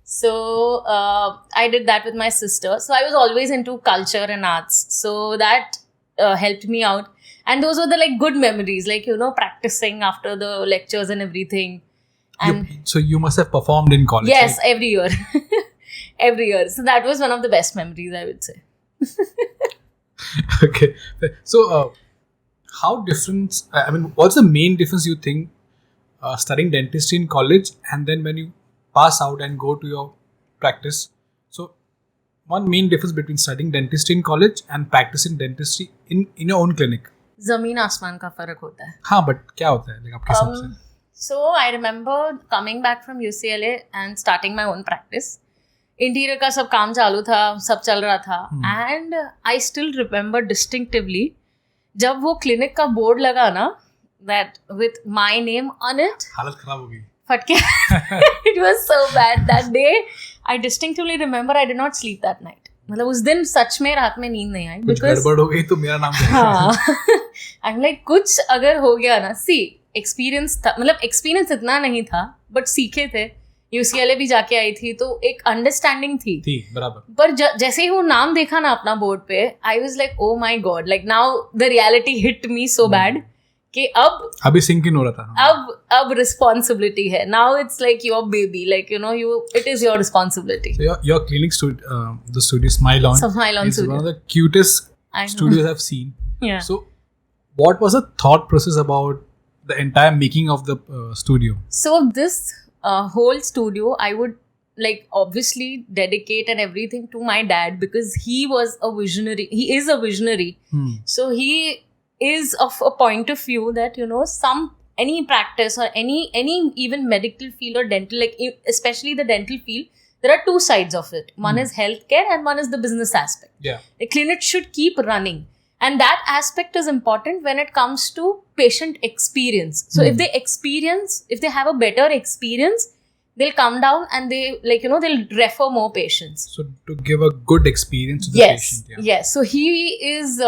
So I did that with my sister. So I was always into culture and arts. So that helped me out. And those were the like good memories, like, you know, practicing after the lectures and everything. And so you must have performed in college. Yes, right? every year. Every year. So that was one of the best memories, I would say. Okay. So how different, I mean, what's the main difference you think studying dentistry in college and then when you pass out and go to your practice? So one main difference between studying dentistry in college and practicing dentistry in your own clinic. Zameen आसमान का फर्क होता है. हाँ, but क्या होता है? Like आपके हिसाब से? So I remember coming back from UCLA and starting my own practice. Interior का सब काम चालू था, सब चल रहा था, and I still remember distinctively जब वो clinic का board लगा ना, that with my name on it, हालत खराब हो गई. फट गया. It was so bad that day. I distinctively remember I did not sleep that night. मतलब उस दिन सच में रात में नींद नहीं आई. कुछ गड़बड़ हो गई तो मेरा नाम हाँ. I'm like, कुछ अगर हो गया ना, see, एक्सपीरियंस था, मतलब एक्सपीरियंस इतना नहीं था, बट सीखे थे. UCLA भी जाके आई थी तो एक अंडरस्टैंडिंग थी बराबर. पर जैसे ही वो नाम देखा ना अपना बोर्ड पे, I was like, oh my God, like now the reality hit me so bad कि अभी सिंक इन हो रहा था. अब रिस्पॉन्सिबिलिटी है. Now it's like your baby, like you know, it is your responsibility. Your clinic the studio Smile On is one of the cutest studios I've seen. Yeah. So what was the thought process about the entire making of the studio? So this whole studio, I would like obviously dedicate and everything to my dad because he was a visionary. He is a visionary. So he is of a point of view that, you know, any practice or any even medical field or dental, like especially the dental field, there are two sides of it. One is healthcare and one is the business aspect. Yeah. The clinic should keep running. And that aspect is important when it comes to patient experience. So if they have a better experience, they'll come down and they, like, you know, they'll refer more patients. So to give a good experience to the patient. Yeah. Yes. So he is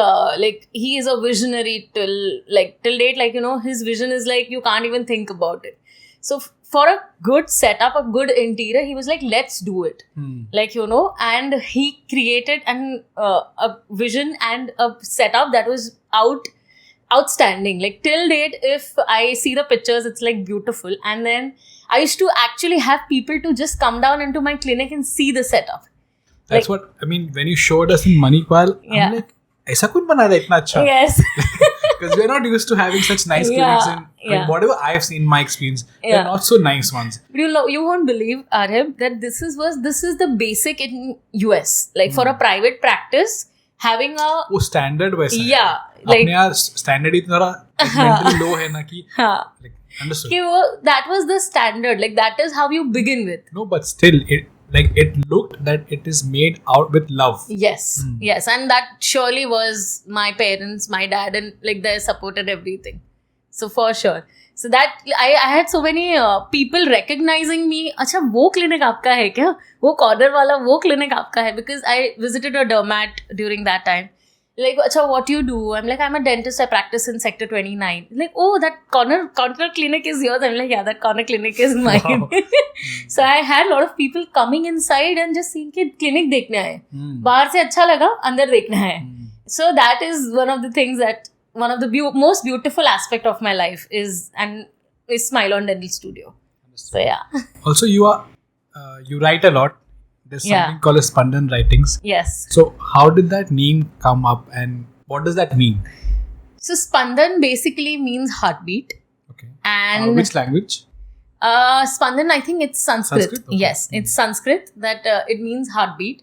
he is a visionary till date. Like, you know, his vision is like you can't even think about it. So for a good setup, a good interior, he was like, let's do it. Like, you know, and he created a vision and a setup that was outstanding. Like till date, if I see the pictures, it's like beautiful. And then I used to actually have people to just come down into my clinic and see the setup. That's what, I mean, when you showed us in Manipal, I'm like, ऐसा कौन बनाया इतना अच्छा? Yes. Because we're not used to having such nice clinics and whatever I've seen in my experience, they're not so nice ones. But you won't believe, Arib, that this is the basic in US. Like for a private practice, having a... वो standard वैसा है. Yeah. Like, अपने यहाँ standard इतना mentally low है ना कि... Like, understood. That was the standard. Like that is how you begin with. No, but still, it looked that it is made out with love. Yes. Yes. And that surely was my parents, my dad, and like their support and everything. So for sure. So that I had so many people recognizing me. अच्छा वो clinic आपका है क्या? वो corner वाला वो clinic आपका है? Because I visited a dermat during that time. Like, अच्छा, what do you do? I'm like, I'm a dentist. I practice in Sector 29. Like, oh, that corner clinic is yours. I'm like, yeah, that corner clinic is mine. Wow. So I had a lot of people coming inside and just seeing कि clinic देखने आए. बाहर से अच्छा लगा, अंदर देखना है. So that is one of the things that one of the most beautiful aspect of my life is Smile On Dental Studio. So yeah. Also, you write a lot. There's something called as Spandan writings. Yes. So how did that name come up, and what does that mean? So Spandan basically means heartbeat. Okay. And which language? Spandan, I think it's Sanskrit. Sanskrit? Okay. Yes, it's Sanskrit that it means heartbeat.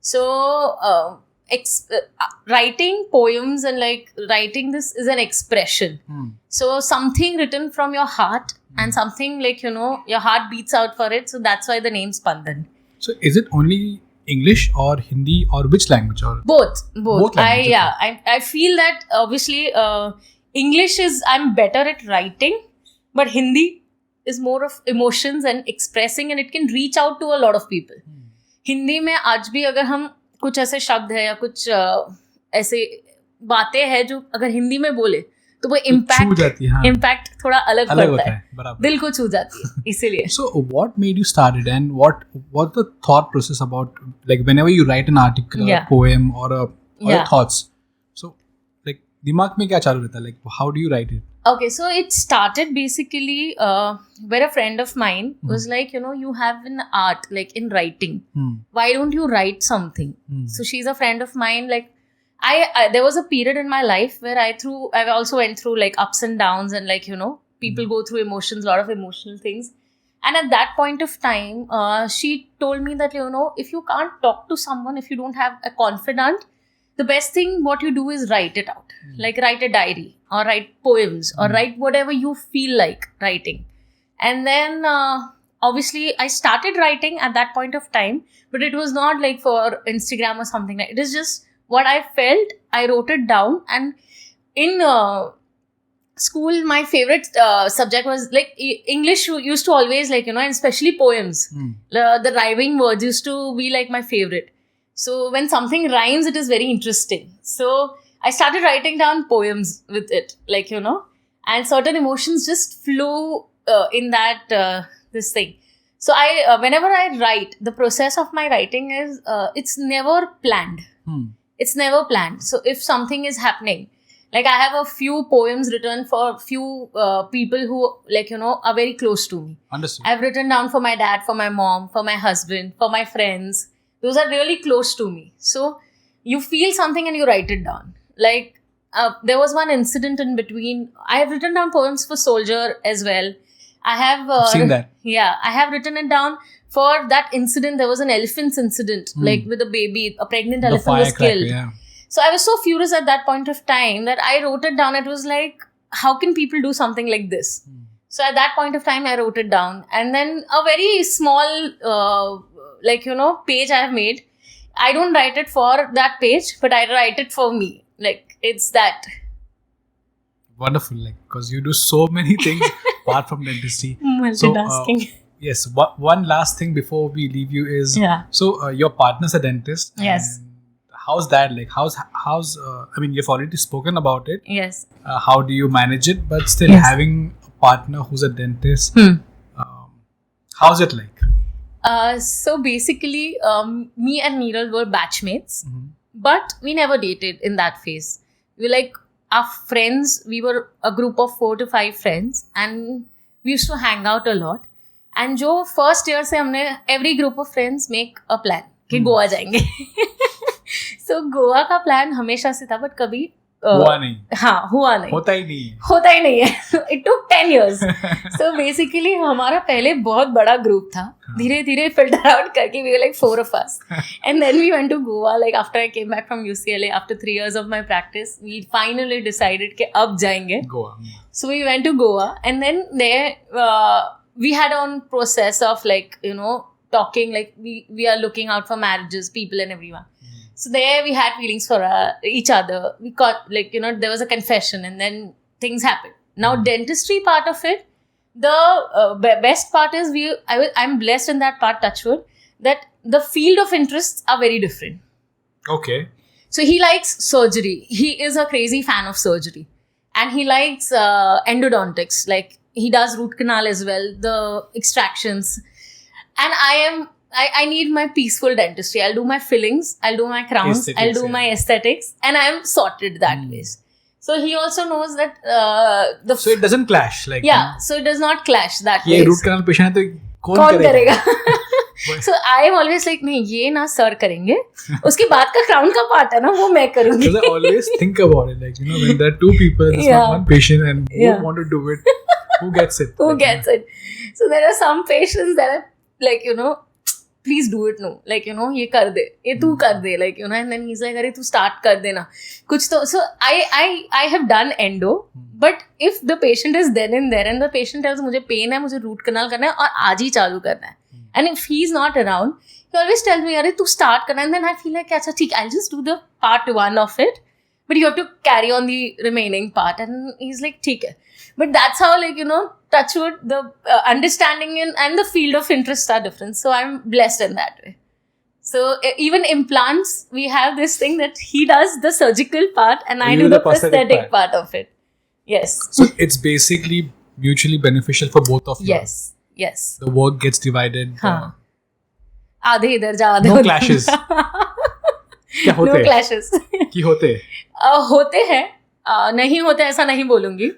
So writing poems and like writing this is an expression. So something written from your heart and something like, your heart beats out for it. So that's why the name Spandan. So is it only English or Hindi or which language? Or Both. languages, I feel that obviously English is, I'm better at writing, but Hindi is more of emotions and expressing, and it can reach out to a lot of people. Hindi में आज भी अगर हम कुछ ऐसे शब्द है या कुछ ऐसे बातें हैं जो अगर हिंदी में बोले तो वो इम्पैक्ट थोड़ा अलग पड़ता है, दिल को छू जाती है, इसीलिए. So what made you started, and what the thought process about, like whenever you write an article, a poem or your thoughts, so like दिमाग में क्या चालू रहता है, like how do you write it? Okay, so it started basically where a friend of mine was like, you have an art like in writing. Why don't you write something? So she's a friend of mine. Like I there was a period in my life where I also went through like ups and downs, and like, people go through emotions, a lot of emotional things. And at that point of time, she told me that, if you can't talk to someone, if you don't have a confidant, the best thing what you do is write it out. Like write a diary or write poems or write whatever you feel like writing. And then obviously I started writing at that point of time, but it was not like for Instagram or something. It is just what I felt. I wrote it down. And in school, my favorite subject was like English used to always like, and especially poems. The rhyming words used to be like my favorite. So when something rhymes, it is very interesting. So I started writing down poems with it, like, and certain emotions just flew in that, this thing. So whenever I write, the process of my writing is, it's never planned. It's never planned. So if something is happening, like I have a few poems written for few people who like, are very close to me. Understood. I've written down for my dad, for my mom, for my husband, for my friends. Those are really close to me. So you feel something and you write it down. Like there was one incident in between. I have written down poems for Soldier as well. I have seen that. Yeah, I have written it down for that incident. There was an elephant's incident, like with a baby, a pregnant elephant was killed. Yeah. So I was so furious at that point of time that I wrote it down. It was like, how can people do something like this? So at that point of time, I wrote it down. And then a very small, page I have made. I don't write it for that page, but I write it for me. Like, it's that. Wonderful, like, because you do so many things apart from dentistry. Multitasking. So, yes, one last thing before we leave you is, so your partner's a dentist. Yes. And how's that? Like, how's I mean, you've already spoken about it. Yes. How do you manage it? But still having a partner who's a dentist, how's it like? So basically, me and Neeral were batchmates, but we never dated in that phase. We were like our friends. We were a group of 4 to 5 friends, and we used to hang out a lot. And जो first year से हमने every group of friends make a plan कि गोवा जाएंगे. So Goa का plan हमेशा से था, but कभी हुआ नहीं. हाँ, हुआ नहीं. होता ही नहीं है. It took 10 years. So basically हमारा पहले बहुत बड़ा group था. धीरे धीरे filter out करके we were like 4 of us. And then we went to Goa. Like after I came back from UCLA, after 3 years of my practice, we finally decided कि अब जाएंगे. Goa. So we went to Goa, and then there we had our own process of like, talking, like we are looking out for marriages, people and everyone. So there we had feelings for each other. We got like, there was a confession, and then things happened. Now dentistry part of it, the best part is I'm blessed in that part, touchwood, that the field of interests are very different. Okay. So he likes surgery. He is a crazy fan of surgery. And he likes endodontics. Like he does root canal as well, the extractions. And I need my peaceful dentistry. I'll do my fillings, I'll do my crowns, Aesthetics, I'll do my aesthetics, and I'm sorted that ways. So he also knows that so it doesn't clash. Like so it does not clash that ये way. root canal patient है तो कौन करेगा? So I am always like नहीं ये ना sir करेंगे. उसके बाद का crown का part है ना वो मैं करूँगी. Because I always think about it, like when there are two people, there's not one patient, and both want to do it. Who gets it? Who gets it? So there are some patients that are like please do it no, like ये कर दे, ये तू कर दे, like and then he's like अरे तू start कर देना कुछ तो. So I have done endo, but if the patient is then and there and the patient tells मुझे pain है, मुझे root canal करना है और आज ही चालू करना है, and if he's not around, he always tells me अरे तू start करना, and then I feel like अच्छा ठीक, I'll just do the part 1 of it, but you have to carry on the remaining part, and he's like ठीक है. But that's how touch wood, the understanding and the field of interest are different. So I'm blessed in that way. So even implants, we have this thing that he does the surgical part and I do the prosthetic part of it. Yes. So it's basically mutually beneficial for both of you. Yes. Yes. The work gets divided. आधे इधर जा आधे No clashes. क्या होते? No clashes. कि होते? होते हैं, नहीं होते ऐसा नहीं बोलूंगी.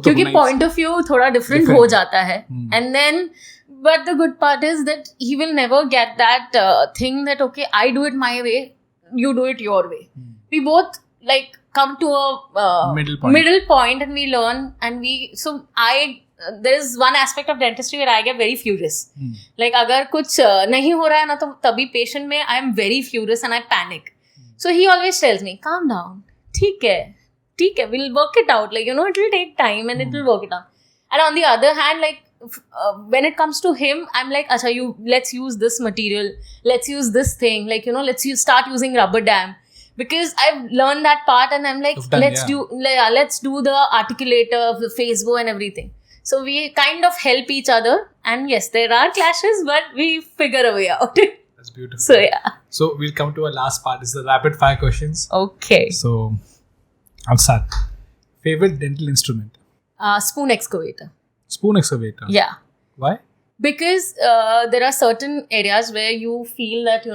क्योंकि पॉइंट ऑफ व्यू थोड़ा डिफरेंट हो जाता है. And then but the good part is that he will never get that thing that okay I do it my way, you do it your way. We both like come to a middle point and we learn and we there is one aspect of dentistry where I get very furious. Like अगर कुछ नहीं हो रहा है ना तो तभी patient में I am very furious and I panic. So he always tells me calm down, ठीक है, we'll work it out, like it will take time and it will work it out. And on the other hand, like when it comes to him, I'm like acha, let's use this material, let's use this thing, like let's start using rubber dam, because I've learned that part and I'm like let's do the articulator, the face bow and everything. So we kind of help each other, and yes, there are clashes, but we figure a way out. That's beautiful. So yeah. So we'll come to our last part. This is the rapid fire questions. Okay. So I'll start. Favorite dental instrument? Spoon excavator. Spoon excavator? Yeah. Why? Because there are certain areas where you feel that,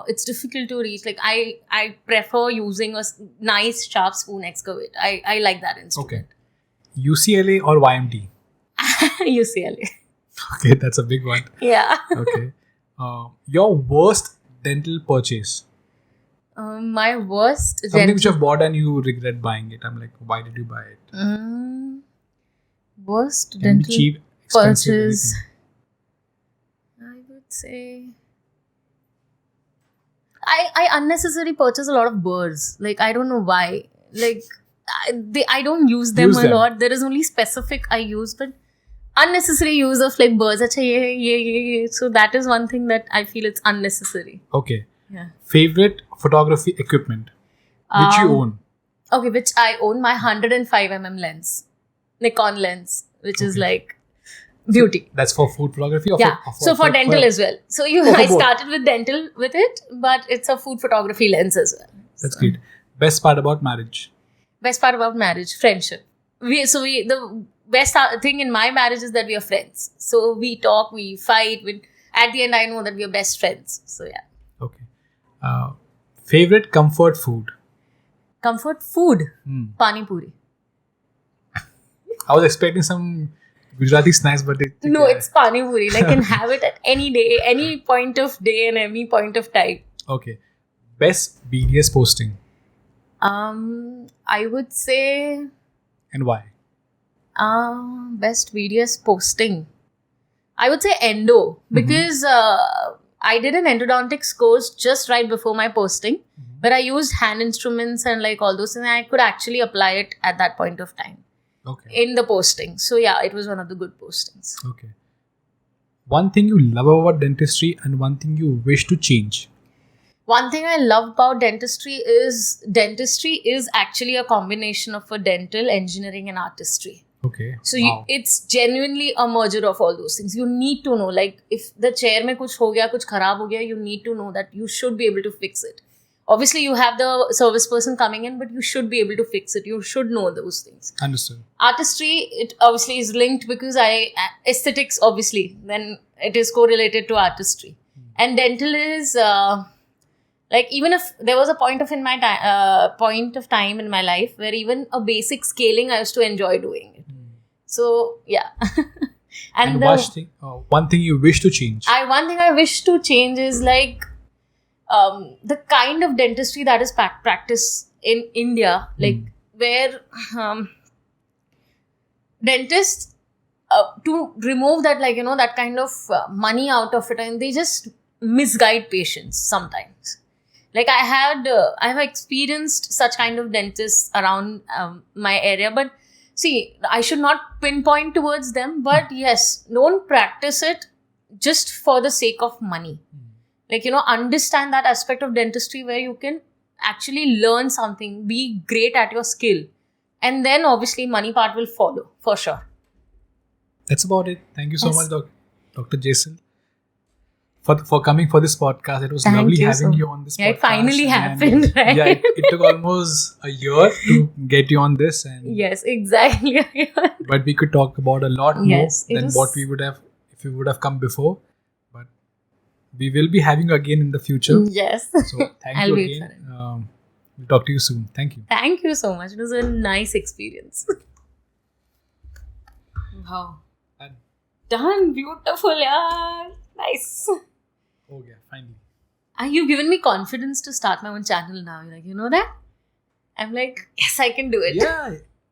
it's difficult to reach. Like I prefer using a nice sharp spoon excavator. I like that instrument. Okay. UCLA or YMT? UCLA. Okay, that's a big one. Yeah. Okay. Your worst dental purchase? My worst something which you've bought and you regret buying it. I'm like, why did you buy it? Worst Can dental be cheap, expensive, purchase. anything. I would say I unnecessarily purchase a lot of burrs. Like I don't know why. Like I don't use them a lot. There is only specific I use, but unnecessary use of like burrs. Acha ye. So that is one thing that I feel it's unnecessary. Okay. Yeah. Favorite photography equipment which you own? Okay, which I own, my 105mm lens, Nikon lens, which is like beauty. So that's for food photography? Or yeah. For dental as well. So I started with dental with it, but it's a food photography lens as well. That's great. Best part about marriage? Best part about marriage, friendship. The best thing in my marriage is that we are friends. So we talk, we fight. At the end, I know that we are best friends. So yeah. Okay. Favorite comfort food? Comfort food? Pani puri. I was expecting some Gujarati snacks, but it's pani puri. Like, can have it at any day, any point of day and any point of time. Okay. Best BDS posting? I would say... And why? Best BDS posting. I would say endo. Because I did an endodontics course just right before my posting, where I used hand instruments and like all those things, and I could actually apply it at that point of time. Okay. In the posting. So yeah, it was one of the good postings. Okay. One thing you love about dentistry and one thing you wish to change? One thing I love about dentistry is actually a combination of a dental, engineering and artistry. Okay. So it's genuinely a merger of all those things. You need to know, like if the chair mein kuch ho gaya, kuch kharab ho gaya, you need to know that you should be able to fix it. Obviously, you have the service person coming in, but you should be able to fix it. You should know those things. Understood. Artistry, it obviously is linked because aesthetics, obviously, then it is correlated to artistry. And dental is like, even if there was a point of time in my life where even a basic scaling I used to enjoy doing it. So yeah. And one thing you wish to change? One thing I wish to change is like the kind of dentistry that is practiced in India, like where dentists to remove that, like, that kind of money out of it, and they just misguide patients sometimes. Like I have experienced such kind of dentists around my area, but see, I should not pinpoint towards them, but yes, don't practice it just for the sake of money. Like, understand that aspect of dentistry where you can actually learn something, be great at your skill, and then obviously money part will follow for sure. That's about it. Thank you so much, Dr. Jesal, for coming for this podcast. It was lovely having you on this podcast. Yeah, it finally happened, right? Yeah, it took almost a year to get you on this. And yes, exactly. But we could talk about a lot more than what we would have if you would have come before. But we will be having you again in the future. Yes. So thank you again. We'll talk to you soon. Thank you. Thank you so much. It was a nice experience. Wow. Done. Beautiful, yeah. Nice. Oh yeah, finally. You've given me confidence to start my own channel now. You're like, you know that? I'm like, yes, I can do it. Yeah.